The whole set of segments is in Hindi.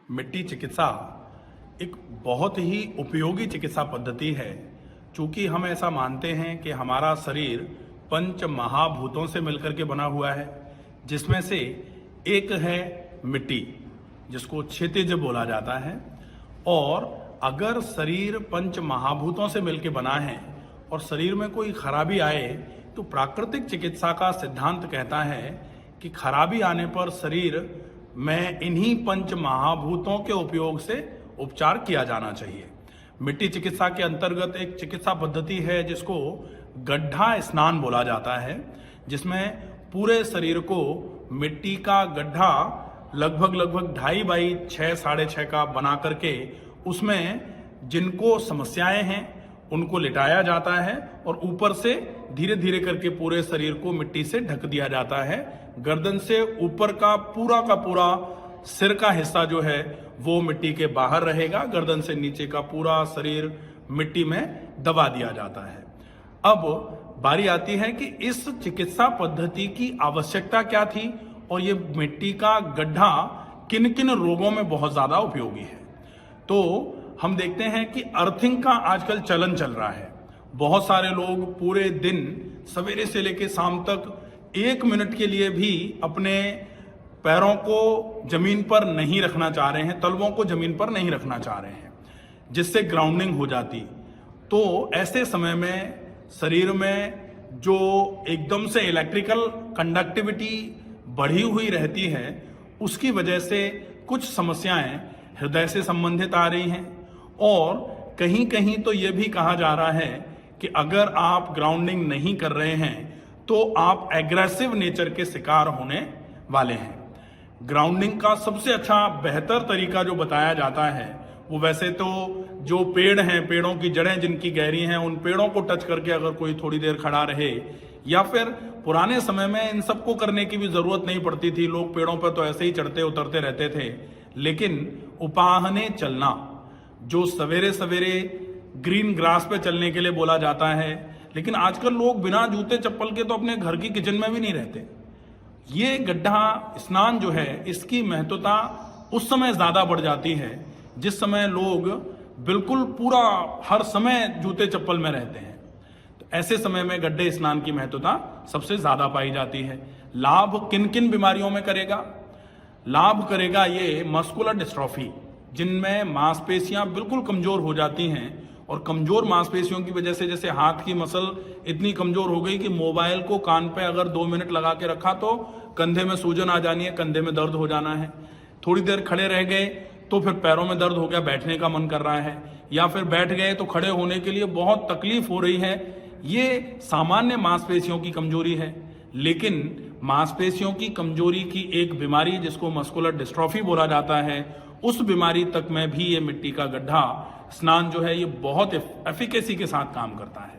मिट्टी चिकित्सा एक बहुत ही उपयोगी चिकित्सा पद्धति है। चूंकि हम ऐसा मानते हैं कि हमारा शरीर पंच महाभूतों से मिलकर के बना हुआ है, जिसमें से एक है मिट्टी, जिसको क्षितिज बोला जाता है। और अगर शरीर पंच महाभूतों से मिलकर बना है और शरीर में कोई खराबी आए, तो प्राकृतिक चिकित्सा का सिद्धांत कहता है कि खराबी आने पर शरीर में इन्हीं पंच महाभूतों के उपयोग से उपचार किया जाना चाहिए। मिट्टी चिकित्सा के अंतर्गत एक चिकित्सा पद्धति है जिसको गड्ढा स्नान बोला जाता है, जिसमें पूरे शरीर को मिट्टी का गड्ढा लगभग 2.5 बाई 6 साढ़े 6 का बना करके उसमें जिनको समस्याएं हैं उनको लिटाया जाता है और ऊपर से धीरे धीरे करके पूरे शरीर को मिट्टी से ढक दिया जाता है। गर्दन से ऊपर का पूरा सिर का हिस्सा जो है वो मिट्टी के बाहर रहेगा, गर्दन से नीचे का पूरा शरीर मिट्टी में दबा दिया जाता है। अब बारी आती है कि इस चिकित्सा पद्धति की आवश्यकता क्या थी और ये मिट्टी का गड्ढा किन किन रोगों में बहुत ज्यादा उपयोगी है। तो हम देखते हैं कि अर्थिंग का आजकल चलन चल रहा है। बहुत सारे लोग पूरे दिन सवेरे से लेकर शाम तक 1 मिनट के लिए भी अपने पैरों को जमीन पर नहीं रखना चाह रहे हैं, तलवों को जमीन पर नहीं रखना चाह रहे हैं, जिससे ग्राउंडिंग हो जाती। तो ऐसे समय में शरीर में जो एकदम से इलेक्ट्रिकल कंडक्टिविटी बढ़ी हुई रहती है, उसकी वजह से कुछ समस्याएं हृदय से संबंधित आ रही हैं। और कहीं कहीं तो यह भी कहा जा रहा है कि अगर आप ग्राउंडिंग नहीं कर रहे हैं तो आप एग्रेसिव नेचर के शिकार होने वाले हैं। ग्राउंडिंग का सबसे अच्छा बेहतर तरीका जो बताया जाता है वो वैसे तो जो पेड़ हैं, पेड़ों की जड़ें जिनकी गहरी हैं, उन पेड़ों को टच करके अगर कोई थोड़ी देर खड़ा रहे, या फिर पुराने समय में इन सबको करने की भी जरूरत नहीं पड़ती थी, लोग पेड़ों पर तो ऐसे ही चढ़ते उतरते रहते थे। लेकिन उपाहने चलना, जो सवेरे सवेरे ग्रीन ग्रास पे चलने के लिए बोला जाता है, लेकिन आजकल लोग बिना जूते चप्पल के तो अपने घर की किचन में भी नहीं रहते। ये गड्ढा स्नान जो है, इसकी महत्वता उस समय ज्यादा बढ़ जाती है जिस समय लोग बिल्कुल पूरा हर समय जूते चप्पल में रहते हैं। तो ऐसे समय में गड्ढे स्नान की महत्वता सबसे ज्यादा पाई जाती है। लाभ किन किन बीमारियों में करेगा? लाभ करेगा ये मस्कुलर डिस्ट्रॉफी, जिनमें मांसपेशियां बिल्कुल कमजोर हो जाती हैं, और कमजोर मांसपेशियों की वजह से जैसे हाथ की मसल इतनी कमजोर हो गई कि मोबाइल को कान पे अगर 2 मिनट लगा के रखा तो कंधे में सूजन आ जानी है, कंधे में दर्द हो जाना है। थोड़ी देर खड़े रह गए तो फिर पैरों में दर्द हो गया, बैठने का मन कर रहा है, या फिर बैठ गए तो खड़े होने के लिए बहुत तकलीफ हो रही है। ये सामान्य मांसपेशियों की कमजोरी है। लेकिन मांसपेशियों की कमजोरी की एक बीमारी जिसको मस्कुलर डिस्ट्रॉफी बोला जाता है, उस बीमारी तक में भी ये मिट्टी का गड्ढा स्नान जो है ये बहुत एफिकेसी के साथ काम करता है।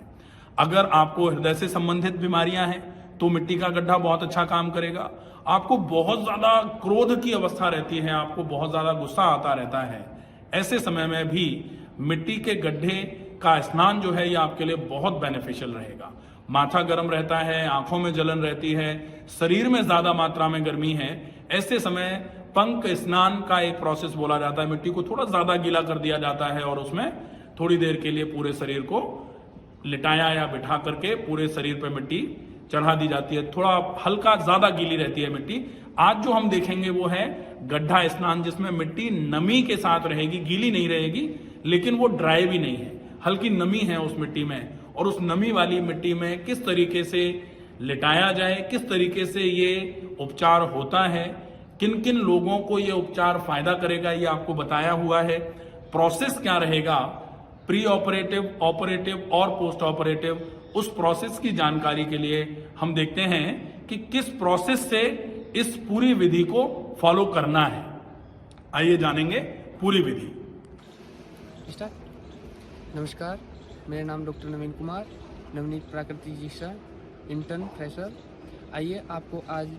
अगर आपको हृदय से संबंधित बीमारियां हैं तो मिट्टी का गड्ढा बहुत अच्छा काम करेगा। आपको बहुत ज्यादा क्रोध की अवस्था रहती है, आपको बहुत ज्यादा गुस्सा आता रहता है, ऐसे समय में भी मिट्टी के गड्ढे का स्नान जो है ये आपके लिए बहुत बेनिफिशियल रहेगा। माथा गर्म रहता है, आंखों में जलन रहती है, शरीर में ज्यादा मात्रा में गर्मी है, ऐसे समय पंक स्नान का एक प्रोसेस बोला जाता है। मिट्टी को थोड़ा ज्यादा गीला कर दिया जाता है और उसमें थोड़ी देर के लिए पूरे शरीर को लिटाया या बिठा करके पूरे शरीर पर मिट्टी चढ़ा दी जाती है। थोड़ा हल्का ज्यादा गीली रहती है मिट्टी। आज जो हम देखेंगे वो है गड्ढा स्नान, जिसमें मिट्टी नमी के साथ रहेगी, गीली नहीं रहेगी, लेकिन वो ड्राई भी नहीं है, हल्की नमी है उस मिट्टी में। और उस नमी वाली मिट्टी में किस तरीके से लिटाया जाए, किस तरीके से ये उपचार होता है, किन किन लोगों को ये उपचार फायदा करेगा, ये आपको बताया हुआ है। प्रोसेस क्या रहेगा, प्री ऑपरेटिव, ऑपरेटिव और पोस्ट ऑपरेटिव, उस प्रोसेस की जानकारी के लिए हम देखते हैं कि किस प्रोसेस से इस पूरी विधि को फॉलो करना है। आइए जानेंगे पूरी विधि। नमस्कार, मेरा नाम डॉक्टर नवीन कुमार, नवनीत प्राकृतिक चिकित्सा, इंटर्न फ्रेशर। आइए आपको आज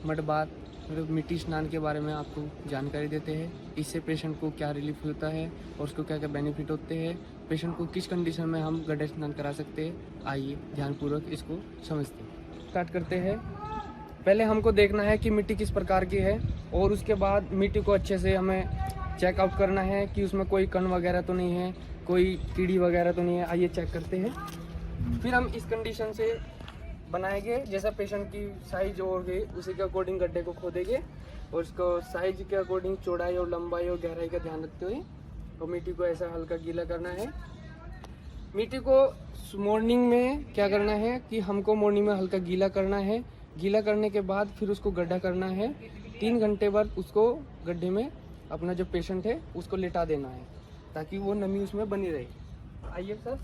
मडबात मतलब मिट्टी स्नान के बारे में आपको जानकारी देते हैं। इससे पेशेंट को क्या रिलीफ होता है और उसको क्या क्या बेनिफिट होते हैं, पेशेंट को किस कंडीशन में हम गड्ढा स्नान करा सकते हैं। आइए ध्यानपूर्वक इसको समझते हैं। स्टार्ट करते हैं। पहले हमको देखना है कि मिट्टी किस प्रकार की है और उसके बाद मिट्टी को अच्छे से हमें चेकआउट करना है कि उसमें कोई कण वगैरह तो नहीं है, कोई कीड़ी वगैरह तो नहीं है। आइए चेक करते हैं। फिर हम इस कंडीशन से बनाएंगे, जैसा पेशेंट की साइज होगी उसी के अकॉर्डिंग गड्ढे को खोदेंगे और उसको साइज के अकॉर्डिंग चौड़ाई और लंबाई और गहराई का ध्यान रखते हुए और मिट्टी को ऐसा हल्का गीला करना है। मिट्टी को मॉर्निंग में क्या करना है कि हमको मॉर्निंग में हल्का गीला करना है। गीला करने के बाद फिर उसको गड्ढा करना है। 3 घंटे बाद उसको गड्ढे में अपना जो पेशेंट है उसको लेटा देना है ताकि वो नमी उसमें बनी रहे। आइए सर।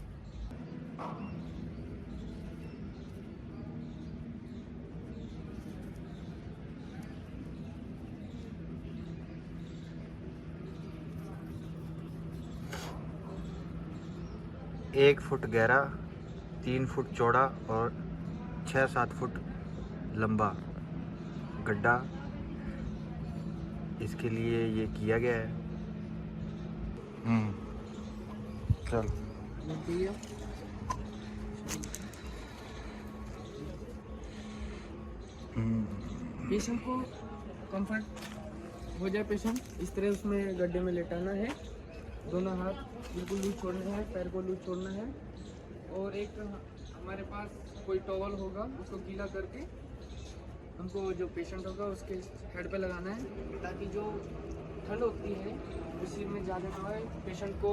एक फुट गहरा, 3 फुट चौड़ा और 6-7 फुट लंबा गड्ढा इसके लिए ये किया गया है। चल पेशेंट को कंफर्ट हो जाए, पेशेंट इस तरह उसमें गड्ढे में लेटाना है। दोनों हाथ बिल्कुल लूज छोड़ना है, पैर को लूज छोड़ना है और एक हमारे पास कोई टॉवल होगा उसको गीला करके हमको जो पेशेंट होगा उसके हेड पे लगाना है ताकि जो ठंड होती है वो सिर में ज़्यादा ना आए, पेशेंट को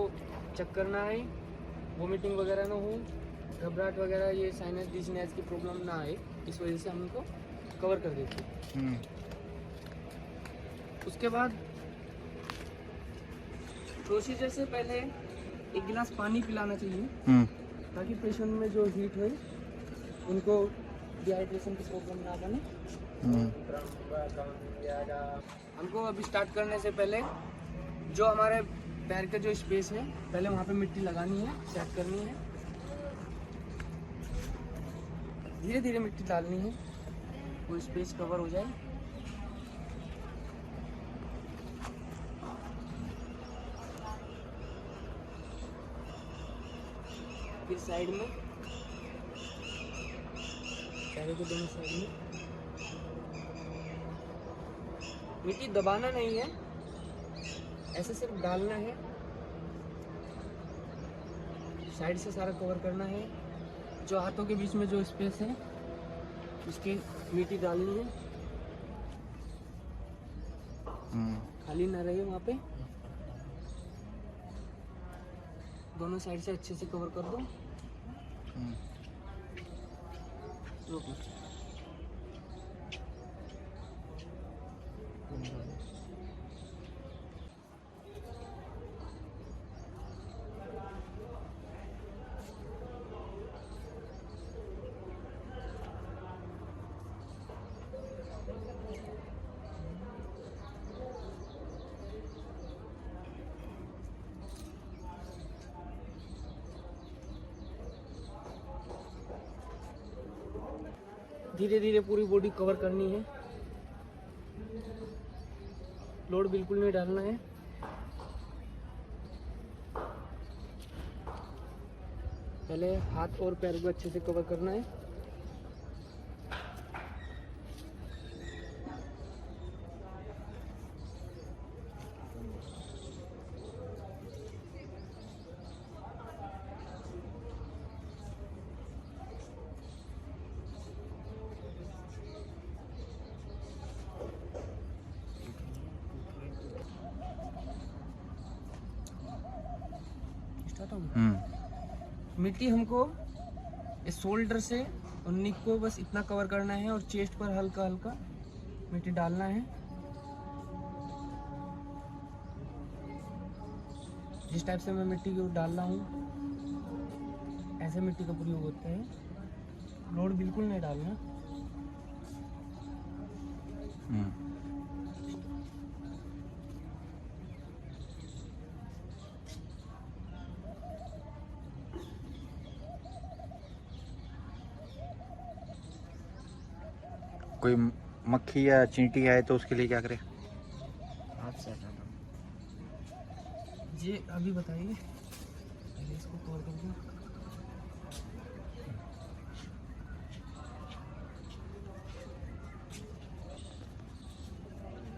चक्कर ना आए, वोमिटिंग वगैरह ना हो, घबराहट वगैरह, ये साइनस डिजीनेस की प्रॉब्लम ना आए। इस वजह से हम इनको कवर कर देते हैं। उसके बाद प्रोसीजर से पहले एक गिलास पानी पिलाना चाहिए ताकि पेशेंट में जो हीट है उनको डिहाइड्रेशन की प्रॉब्लम ना बने। हमको अभी स्टार्ट करने से पहले जो हमारे पैर का जो स्पेस है पहले वहाँ पे मिट्टी लगानी है, सेट करनी है, धीरे धीरे मिट्टी डालनी है, वो स्पेस कवर हो जाए। फिर साइड में, पैरों के दोनों साइड में मिट्टी दबाना नहीं है, ऐसे सिर्फ डालना है, साइड से सारा कवर करना है। जो हाथों के बीच में जो स्पेस है उसकी मिट्टी डालनी है, खाली ना रहे वहाँ पे। दोनों साइड से अच्छे से कवर कर दो। धीरे धीरे पूरी बॉडी कवर करनी है, लोड बिल्कुल नहीं डालना है। पहले हाथ और पैर को अच्छे से कवर करना है। मिट्टी हमको इस शोल्डर से और निक को बस इतना कवर करना है और चेस्ट पर हल्का हल्का मिट्टी डालना है। जिस टाइप से मैं मिट्टी को डाल रहा हूँ ऐसे मिट्टी का प्रयोग होता है, लोड बिल्कुल नहीं डालना। कोई मक्खी या चींटी आए तो उसके लिए क्या करें? हाथ से हटा दो। जी अभी बताइए, पहले इसको कवर कर दो।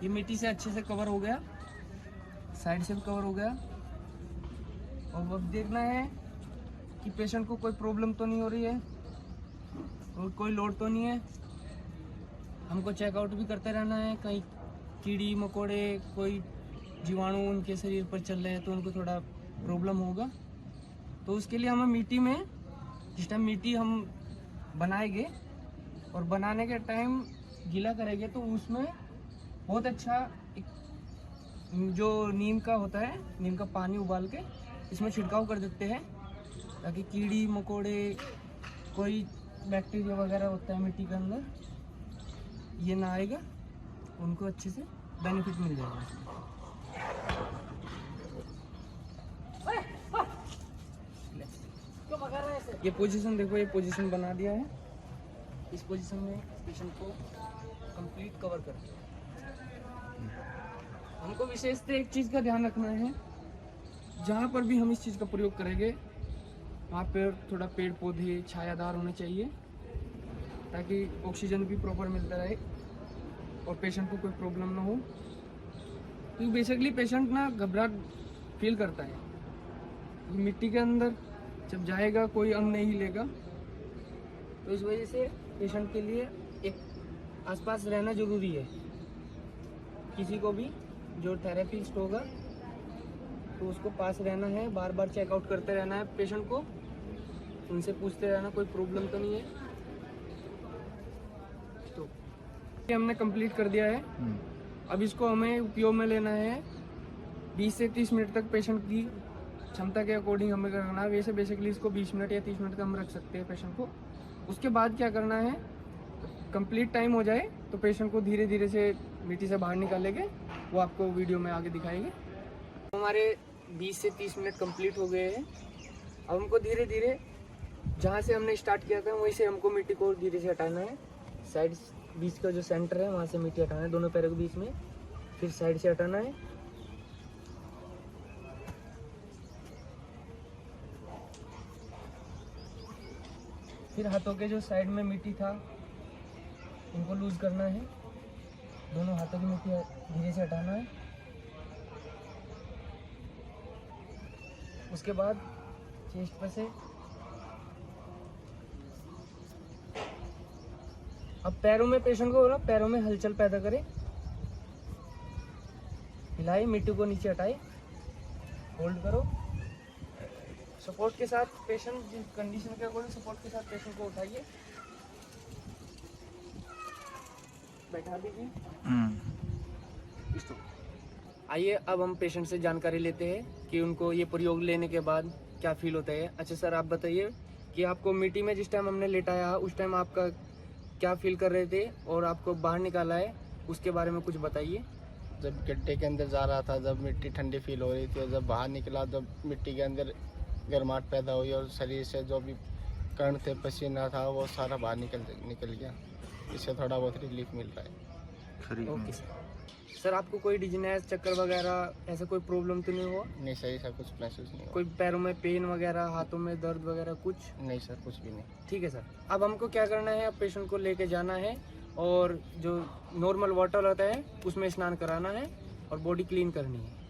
ये मिट्टी से अच्छे से कवर हो गया। साइड से भी कवर हो गया। और अब देखना है कि पेशेंट को कोई प्रॉब्लम तो नहीं हो रही है और कोई लोड तो नहीं है। हमको चेकआउट भी करते रहना है, कहीं कीड़ी मकोड़े कोई जीवाणु उनके शरीर पर चल रहे हैं तो उनको थोड़ा प्रॉब्लम होगा। तो उसके लिए हमें मिट्टी में जिस टाइम मिट्टी हम बनाएंगे और बनाने के टाइम गीला करेंगे तो उसमें बहुत अच्छा एक जो नीम का होता है, नीम का पानी उबाल के इसमें छिड़काव कर देते हैं ताकि कीड़ी मकोड़े कोई बैक्टीरिया वगैरह होता है मिट्टी के अंदर ये ना आएगा, उनको अच्छे से बेनिफिट मिल जाएगा। ये पोजीशन देखो, ये पोजीशन बना दिया है। इस पोजीशन में पेशेंट को कंप्लीट कवर कर दिया। हमको विशेषतः एक चीज़ का ध्यान रखना है, जहाँ पर भी हम इस चीज़ का प्रयोग करेंगे वहाँ पर थोड़ा पेड़ पौधे छायादार होने चाहिए ताकि ऑक्सीजन भी प्रॉपर मिलता रहे और पेशेंट को कोई प्रॉब्लम ना हो। क्योंकि बेसिकली पेशेंट ना घबराहट फील करता है, मिट्टी के अंदर जब जाएगा कोई अंग नहीं हिलेगा, तो इस वजह से पेशेंट के लिए एक आसपास रहना ज़रूरी है। किसी को भी जो थेरेपिस्ट होगा तो उसको पास रहना है, बार बार चेकआउट करते रहना है पेशेंट को, उनसे पूछते रहना कोई प्रॉब्लम तो नहीं है। तो ये हमने कंप्लीट कर दिया है। अब इसको हमें उपयोग में लेना है। 20 से 30 मिनट तक पेशेंट की क्षमता के अकॉर्डिंग हमें करना है। वैसे बेसिकली इसको 20 मिनट या 30 मिनट का हम रख सकते हैं पेशेंट को। उसके बाद क्या करना है, कंप्लीट टाइम हो जाए तो पेशेंट को धीरे धीरे से मिट्टी से बाहर निकालेंगे, वो आपको वीडियो में आगे दिखाएंगे। हमारे 20 से 30 मिनट कंप्लीट हो गए हैं। अब हमको धीरे धीरे जहाँ से हमने स्टार्ट किया था वहीं से हमको मिट्टी को धीरे से हटाना है। साइड बीच का जो सेंटर है वहाँ से मिट्टी हटाना है, दोनों पैरों के बीच में, फिर साइड से हटाना है। फिर हाथों के जो साइड में मिट्टी था इनको लूज करना है, दोनों हाथों की मिट्टी धीरे से हटाना है। उसके बाद चेस्ट पे से अब पैरों में पेशेंट को ना पैरों में हलचल पैदा करें, हिलाए, मिट्टी को नीचे हटाए, होल्ड करो। सपोर्ट के साथ पेशेंट जिस कंडीशन के अकॉर्डिंग सपोर्ट के साथ पेशेंट को उठाइए, बैठा दीजिए। आइए अब हम पेशेंट से जानकारी लेते हैं कि उनको ये प्रयोग लेने के बाद क्या फील होता है। अच्छा सर, आप बताइए कि आपको मिट्टी में जिस टाइम हमने लेटाया उस टाइम आपका क्या फील कर रहे थे और आपको बाहर निकाला है उसके बारे में कुछ बताइए। जब गड्ढे के अंदर जा रहा था, जब मिट्टी ठंडी फील हो रही थी, और जब बाहर निकला जब मिट्टी के अंदर गर्माहट पैदा हुई और शरीर से जो भी कण थे, पसीना था, वो सारा बाहर निकल गया। इससे थोड़ा बहुत रिलीफ मिल रहा है। ओके सर, आपको कोई डिजीनेस चक्कर वगैरह ऐसा कोई प्रॉब्लम तो नहीं हुआ? नहीं सर, ऐसा कुछ महसूस नहीं हुआ। कोई पैरों में पेन वगैरह, हाथों में दर्द वगैरह कुछ? नहीं सर, कुछ भी नहीं। ठीक है सर, अब हमको क्या करना है, अब पेशेंट को लेके जाना है और जो नॉर्मल वाटर होता है उसमें स्नान कराना है और बॉडी क्लीन करनी है।